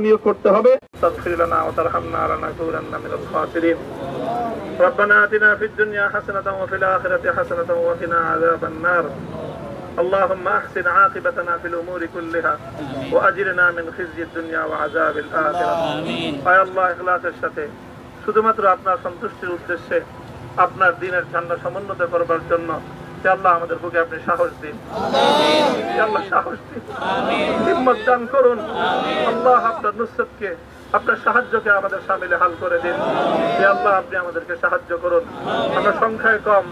নিয়োগ করতে হবে। তাগফির লানা ওয়া তারহামনা লানাকুনান্না মিনাল খাসিরিন। ربنا آتنا في الدنيا حسنة وفي الآخرة حسنة وقنا عذاب النار. اللهم أحسن عاقبتنا في الأمور كلها وأجرنا من خزي الدنيا وعذاب الآخرة. আয় আল্লাহ, ইখলাসের সাথে শুধুমাত্র আপনার সন্তুষ্টির উদ্দেশ্যে আপনার দ্বীনের ঝান্ডা সমুন্নত করবার জন্য হে আল্লাহ আমাদের বুকে আপনি সাহস দিন। হে আল্লাহ, সাহস দিন, হিম্মত দান করুন। আল্লাহ, আপনার নুসরতকে, আপনার সাহায্যকে আমাদের শামিলে হাল করে দিন। হে আল্লাহ, আপনি আমাদেরকে সাহায্য করুন। আমরা সংখ্যায় কম,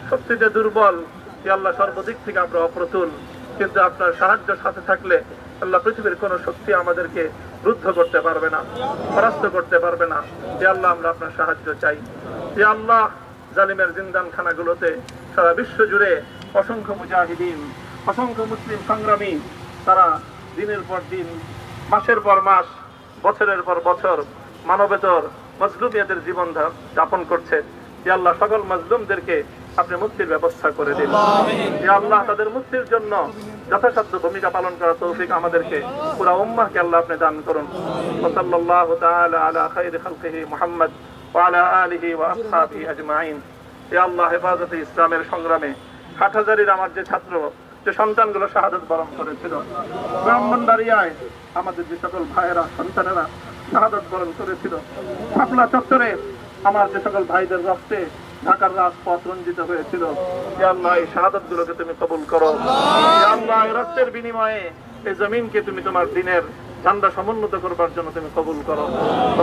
শক্তিতে দুর্বল। হে আল্লাহ, সর্বদিক থেকে আমরা অপ্রতুল, কিন্তু আপনার সাহায্য সাথে থাকলে আল্লাহ পৃথিবীর কোন শক্তি আমাদেরকে রুদ্ধ করতে পারবে না, পরাস্ত করতে পারবে না। হে আল্লাহ, আমরা আপনার সাহায্য চাই। হে আল্লাহ, জালিমের জিন্দান খানাগুলোতে সারা বিশ্ব জুড়ে অসংখ্য মুজাহিদিন, অসংখ্য মুসলিম সংগ্রামী তারা দিনের পর দিন, মাসের পর মাস, বছরের পর বছর মানবেতর মজলুমিয়াতের জীবন যাপন করছে। হে আল্লাহ, সকল মজলুমদেরকে আপনি মুক্তির ব্যবস্থা করে দিন। হে আল্লাহ, তাদের মুক্তির জন্য যথাসাধ্য ভূমিকা পালন করার তৌফিক আমাদেরকে, পুরা উম্মাহকে আল্লাহ আপনি দান করুন। সাল্লাল্লাহু তাআলা আলা খায়রি খালকিহি মুহাম্মদ ওয়া আলা আলিহি ওয়া আসহাবিহি আজমাইন। হে আল্লাহ, হেফাজতে ইসলামের সংগ্রামে হাটহাজারীর আমার যে ছাত্র, যে সন্তানগুলো শাহাদাত বরণ করেছিল, ব্রাহ্মণবাড়িয়ায় আমাদের যে সকল ভাইয়েরা, সন্তানেরা শাহাদাত বরণ করেছিল, শাপলা চত্বরে আমার যে সকল ভাইদের রক্তে ঢাকার রাজপথ রঞ্জিত হয়েছিল, হে আল্লাহ, এই শাহাদাত গুলোকে তুমি কবুল করো। হে আল্লাহ, এই রক্তের বিনিময়ে এই জমিনকে তুমি তোমার দ্বীনের ঝান্ডা সমুন্নত করবার জন্য তুমি কবুল করো।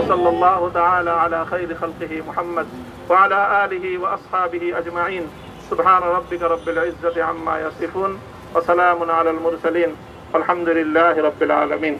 সাল্লাল্লাহু তাআলা আলা খায়রি খালকিহি মুহাম্মদ ওয়া আলা আলিহি ওয়া আসহাবিহি আজমাইন। সুবহান রাব্বিকা রাব্বিল ইজ্জাতি আম্মা ইয়াসিফুন ওয়া সালামুন আলাল মুরসালিন। আলহামদুলিল্লাহি রাব্বিল আলামিন।